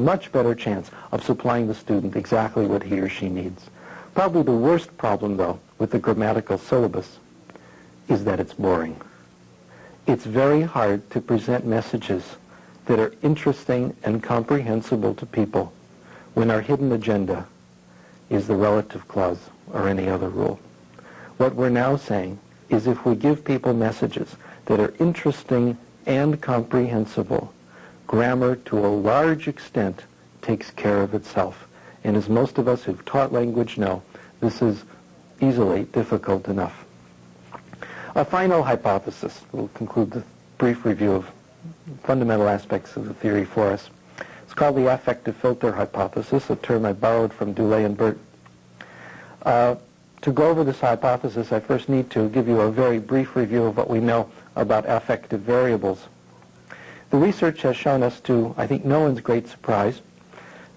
much better chance of supplying the student exactly what he or she needs. Probably the worst problem, though, with the grammatical syllabus is that it's boring. It's very hard to present messages that are interesting and comprehensible to people when our hidden agenda is the relative clause or any other rule. What we're now saying is if we give people messages that are interesting and comprehensible, grammar to a large extent takes care of itself. And as most of us who've taught language know, this is easily difficult enough. A final hypothesis will conclude the brief review of fundamental aspects of the theory for us. It's called the affective filter hypothesis, a term I borrowed from Dulé and Burt. To go over this hypothesis, I first need to give you a very brief review of what we know about affective variables. The research has shown us to, I think, no one's great surprise,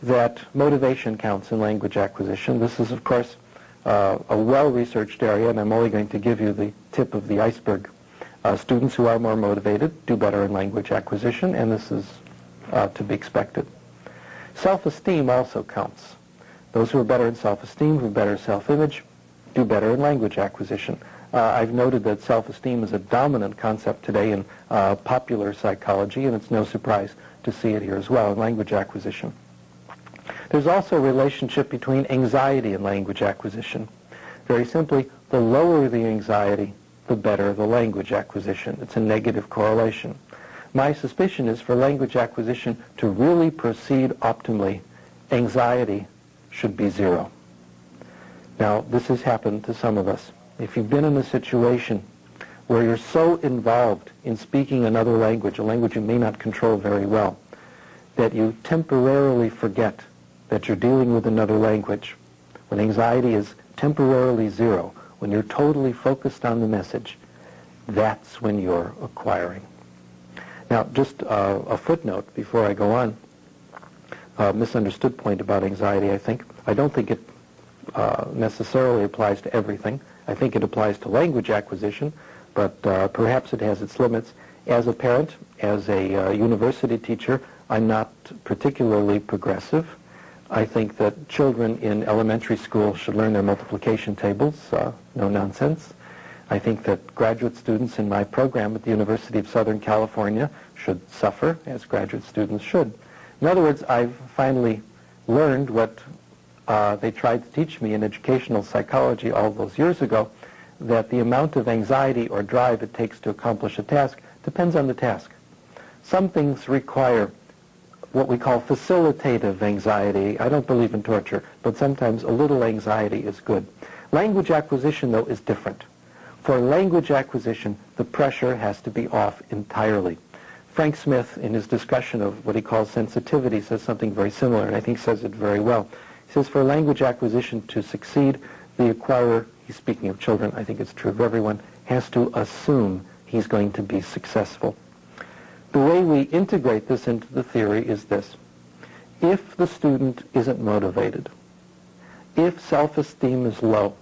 that motivation counts in language acquisition. This is, of course, a well-researched area, and I'm only going to give you the tip of the iceberg. Students who are more motivated do better in language acquisition, and this is to be expected. Self-esteem also counts. Those who are better in self-esteem, who have better self-image, do better in language acquisition. I've noted that self-esteem is a dominant concept today in popular psychology, and it's no surprise to see it here as well in language acquisition. There's also a relationship between anxiety and language acquisition. Very simply, the lower the anxiety, the better the language acquisition. It's a negative correlation. My suspicion is for language acquisition to really proceed optimally, anxiety should be 0. Now, this has happened to some of us. If you've been in a situation where you're so involved in speaking another language, a language you may not control very well, that you temporarily forget that you're dealing with another language, when anxiety is temporarily 0, when you're totally focused on the message, that's when you're acquiring. Now, just a footnote before I go on. A misunderstood point about anxiety, I think. I don't think it necessarily applies to everything. I think it applies to language acquisition, but perhaps it has its limits. As a parent, as a university teacher, I'm not particularly progressive. I think that children in elementary school should learn their multiplication tables, no nonsense. I think that graduate students in my program at the University of Southern California should suffer, as graduate students should. In other words, I've finally learned what they tried to teach me in educational psychology all those years ago, that the amount of anxiety or drive it takes to accomplish a task depends on the task. Some things require what we call facilitative anxiety. I don't believe in torture, but sometimes a little anxiety is good. Language acquisition, though, is different. For language acquisition, the pressure has to be off entirely. Frank Smith, in his discussion of what he calls sensitivity, says something very similar, and I think says it very well. He says for language acquisition to succeed, the acquirer, he's speaking of children, I think it's true of everyone, has to assume he's going to be successful. The way we integrate this into the theory is this. If the student isn't motivated, if self-esteem is low,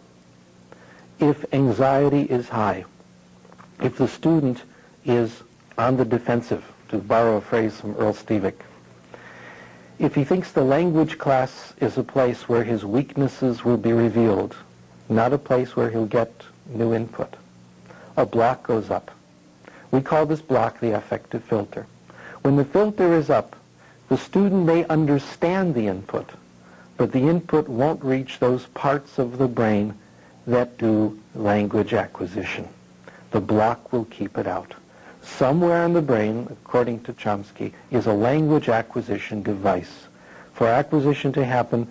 if anxiety is high, if the student is on the defensive, to borrow a phrase from Earl Stevick, if he thinks the language class is a place where his weaknesses will be revealed, not a place where he'll get new input, a block goes up. We call this block the affective filter. When the filter is up, the student may understand the input, but the input won't reach those parts of the brain that do language acquisition. The block will keep it out. Somewhere in the brain, according to Chomsky, is a language acquisition device. For acquisition to happen,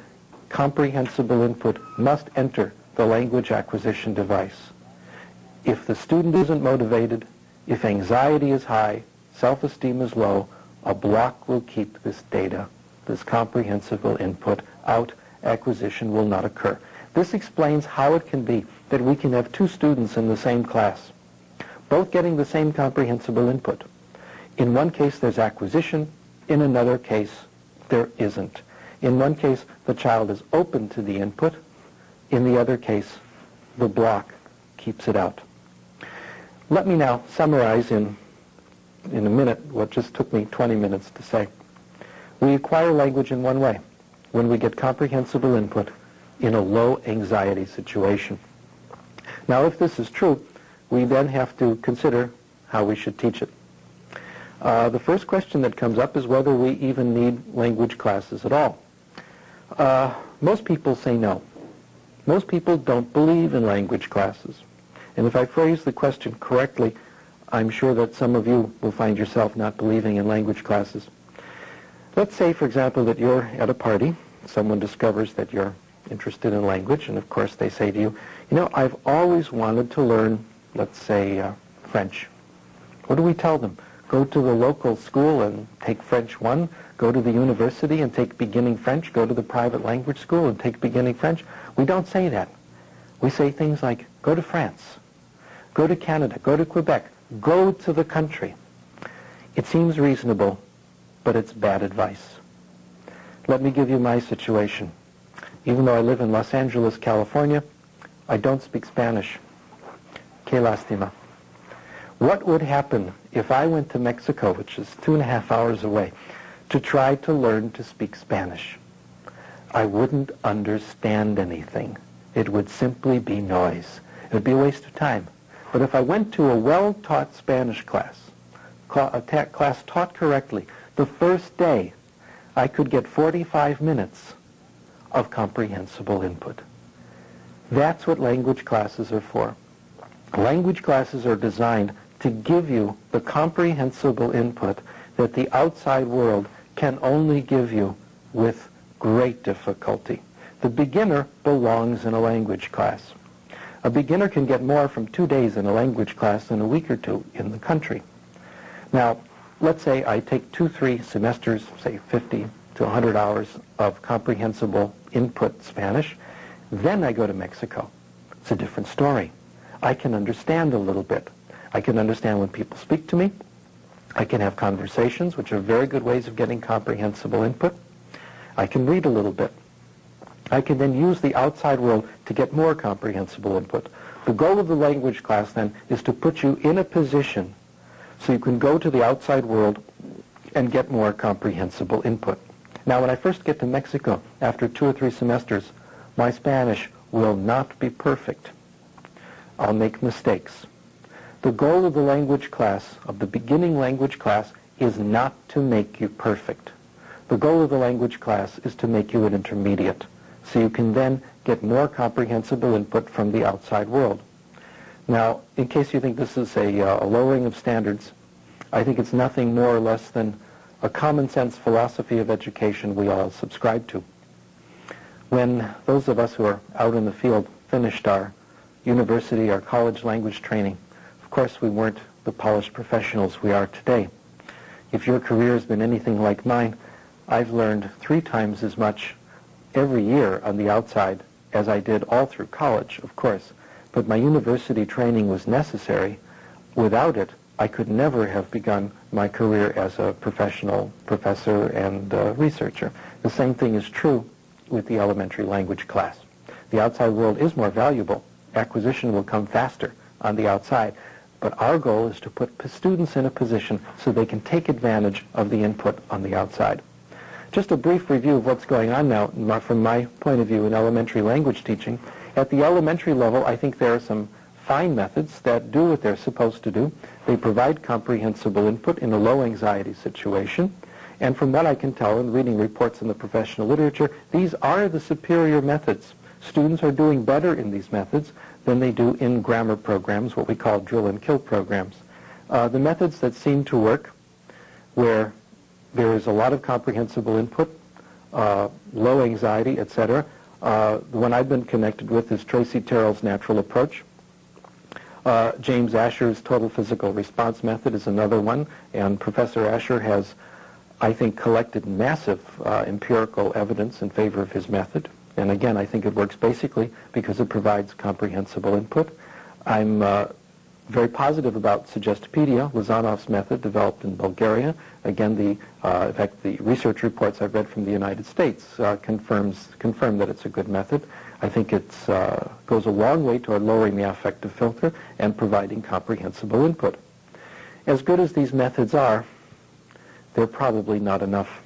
comprehensible input must enter the language acquisition device. If the student isn't motivated, if anxiety is high, self-esteem is low, a block will keep this data, this comprehensible input out. Acquisition will not occur. This explains how it can be that we can have two students in the same class, both getting the same comprehensible input. In one case, there's acquisition. In another case, there isn't. In one case, the child is open to the input. In the other case, the block keeps it out. Let me now summarize in a minute what just took me 20 minutes to say. We acquire language in one way, when we get comprehensible input in a low anxiety situation. Now, if this is true, we then have to consider how we should teach it. The first question that comes up is whether we even need language classes at all. Most people say no. Most people don't believe in language classes. And if I phrase the question correctly, I'm sure that some of you will find yourself not believing in language classes. Let's say, for example, that you're at a party. Someone discovers that you're interested in language, and of course they say to you, you know, I've always wanted to learn, let's say, French. What do we tell them? Go to the local school and take French 1, go to the university and take beginning French, go to the private language school and take beginning French. We don't say that. We say things like, go to France, go to Canada, go to Quebec, go to the country. It seems reasonable, but it's bad advice. Let me give you my situation. Even though I live in Los Angeles, California, I don't speak Spanish. Que lástima. What would happen if I went to Mexico, which is 2.5 hours away, to try to learn to speak Spanish? I wouldn't understand anything. It would simply be noise. It would be a waste of time. But if I went to a well-taught Spanish class, a class taught correctly, the first day I could get 45 minutes of comprehensible input. That's what language classes are for. Language classes are designed to give you the comprehensible input that the outside world can only give you with great difficulty. The beginner belongs in a language class. A beginner can get more from 2 days in a language class than a week or 2 in the country. Now, let's say I take 2-3 semesters, say 50 to 100 hours of comprehensible input Spanish. Then I go to Mexico. It's a different story. I can understand a little bit. I can understand when people speak to me. I can have conversations, which are very good ways of getting comprehensible input. I can read a little bit. I can then use the outside world to get more comprehensible input. The goal of the language class then is to put you in a position so you can go to the outside world and get more comprehensible input. Now, when I first get to Mexico, after 2 or 3 semesters, my Spanish will not be perfect. I'll make mistakes. The goal of the language class, of the beginning language class, is not to make you perfect. The goal of the language class is to make you an intermediate, so you can then get more comprehensible input from the outside world. Now, in case you think this is a lowering of standards, I think it's nothing more or less than a common sense philosophy of education we all subscribe to. When those of us who are out in the field finished our university, our college language training, of course we weren't the polished professionals we are today. If your career has been anything like mine, I've learned 3 times as much every year on the outside as I did all through college, of course. But my university training was necessary. Without it, I could never have begun my career as a professional professor and researcher. The same thing is true with the elementary language class. The outside world is more valuable. Acquisition will come faster on the outside. But our goal is to put students in a position so they can take advantage of the input on the outside. Just a brief review of what's going on now from my point of view in elementary language teaching. At the elementary level, I think there are some fine methods that do what they're supposed to do. They provide comprehensible input in a low anxiety situation. And from what I can tell in reading reports in the professional literature, these are the superior methods. Students are doing better in these methods than they do in grammar programs, what we call drill and kill programs. The methods that seem to work, where there is a lot of comprehensible input, low anxiety, etc. The one I've been connected with is Tracy Terrell's natural approach. James Asher's total physical response method is another one, and Professor Asher has, I think, collected massive empirical evidence in favor of his method. And again, I think it works basically because it provides comprehensible input. I'm very positive about Suggestopedia, Lazanov's method developed in Bulgaria. Again, in fact, the research reports I've read from the United States confirm that it's a good method. I think it goes a long way toward lowering the affective filter and providing comprehensible input. As good as these methods are, they're probably not enough.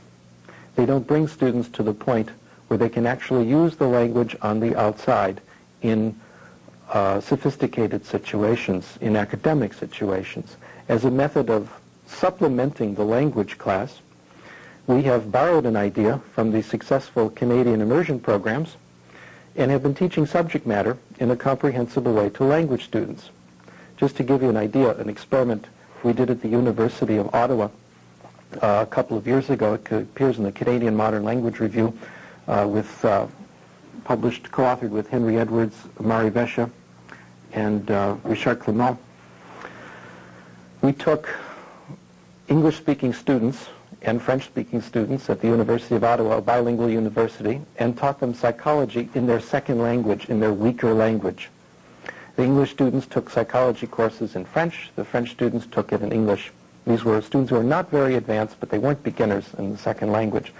They don't bring students to the point where they can actually use the language on the outside in sophisticated situations, in academic situations. As a method of supplementing the language class, we have borrowed an idea from the successful Canadian immersion programs and have been teaching subject matter in a comprehensible way to language students. Just to give you an idea, an experiment we did at the University of Ottawa a couple of years ago. It appears in the Canadian Modern Language Review, published, co-authored with Henry Edwards, Mari Vesha, and Richard Clement. We took English-speaking students and French-speaking students at the University of Ottawa, a bilingual university, and taught them psychology in their second language, in their weaker language. The English students took psychology courses in French. The French students took it in English. These were students who were not very advanced, but they weren't beginners in the second language.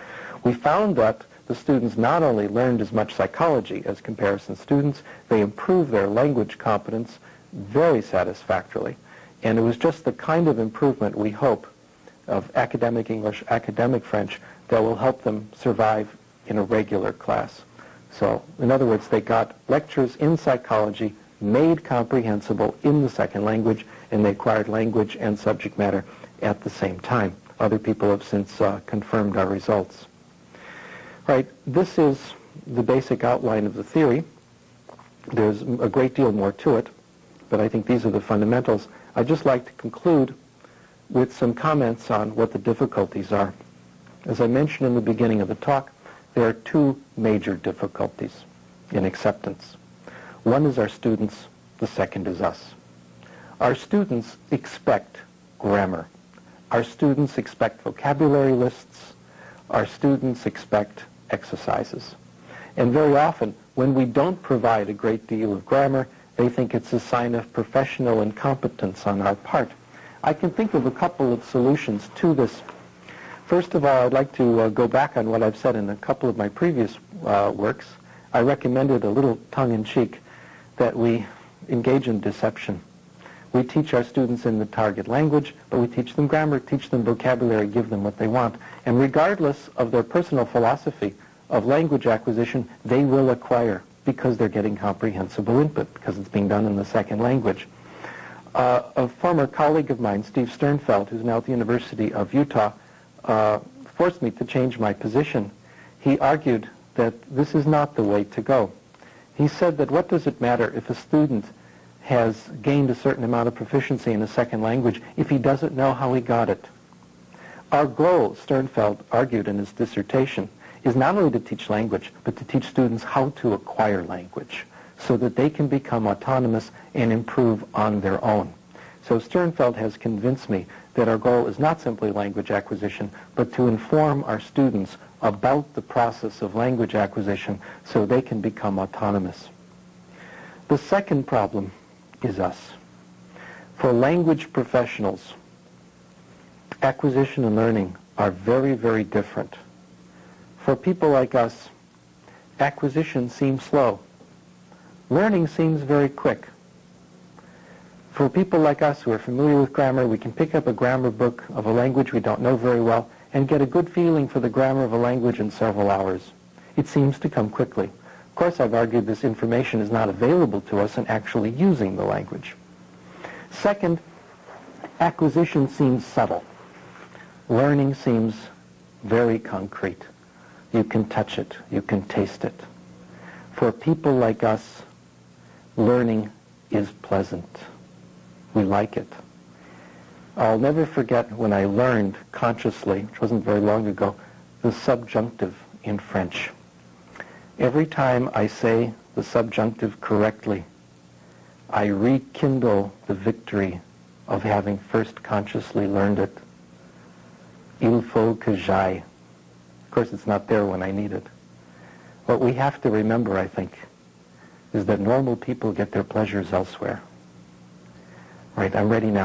We found that the students not only learned as much psychology as comparison students, they improved their language competence very satisfactorily. And it was just the kind of improvement we hope of academic English, academic French, that will help them survive in a regular class. So, in other words, they got lectures in psychology made comprehensible in the second language, and they acquired language and subject matter at the same time. Other people have since confirmed our results. Right, this is the basic outline of the theory. There's a great deal more to it, but I think these are the fundamentals. I'd just like to conclude with some comments on what the difficulties are. As I mentioned in the beginning of the talk, there are two major difficulties in acceptance. One is our students, the second is us. Our students expect grammar. Our students expect vocabulary lists. Our students expect exercises. And very often, when we don't provide a great deal of grammar, they think it's a sign of professional incompetence on our part. I can think of a couple of solutions to this. First of all, I'd like to go back on what I've said in a couple of my previous works. I recommended a little tongue-in-cheek that we engage in deception. We teach our students in the target language, but we teach them grammar, teach them vocabulary, give them what they want. And regardless of their personal philosophy of language acquisition, they will acquire because they're getting comprehensible input, because it's being done in the second language. A former colleague of mine, Steve Sternfeld, who's now at the University of Utah, forced me to change my position. He argued that this is not the way to go. He said that what does it matter if a student has gained a certain amount of proficiency in a second language if he doesn't know how he got it? Our goal, Sternfeld argued in his dissertation, is not only to teach language, but to teach students how to acquire language so that they can become autonomous and improve on their own. So Sternfeld has convinced me that our goal is not simply language acquisition, but to inform our students about the process of language acquisition so they can become autonomous. The second problem is us. For language professionals, acquisition and learning are very, very different. For people like us, acquisition seems slow. Learning seems very quick. For people like us who are familiar with grammar, we can pick up a grammar book of a language we don't know very well and get a good feeling for the grammar of a language in several hours. It seems to come quickly. Of course, I've argued this information is not available to us in actually using the language. Second, acquisition seems subtle. Learning seems very concrete. You can touch it. You can taste it. For people like us, learning is pleasant. We like it. I'll never forget when I learned consciously, which wasn't very long ago, the subjunctive in French. Every time I say the subjunctive correctly, I rekindle the victory of having first consciously learned it. Il faut que j'aille. Of course, it's not there when I need it. What we have to remember, I think, is that normal people get their pleasures elsewhere. Right, I'm ready now.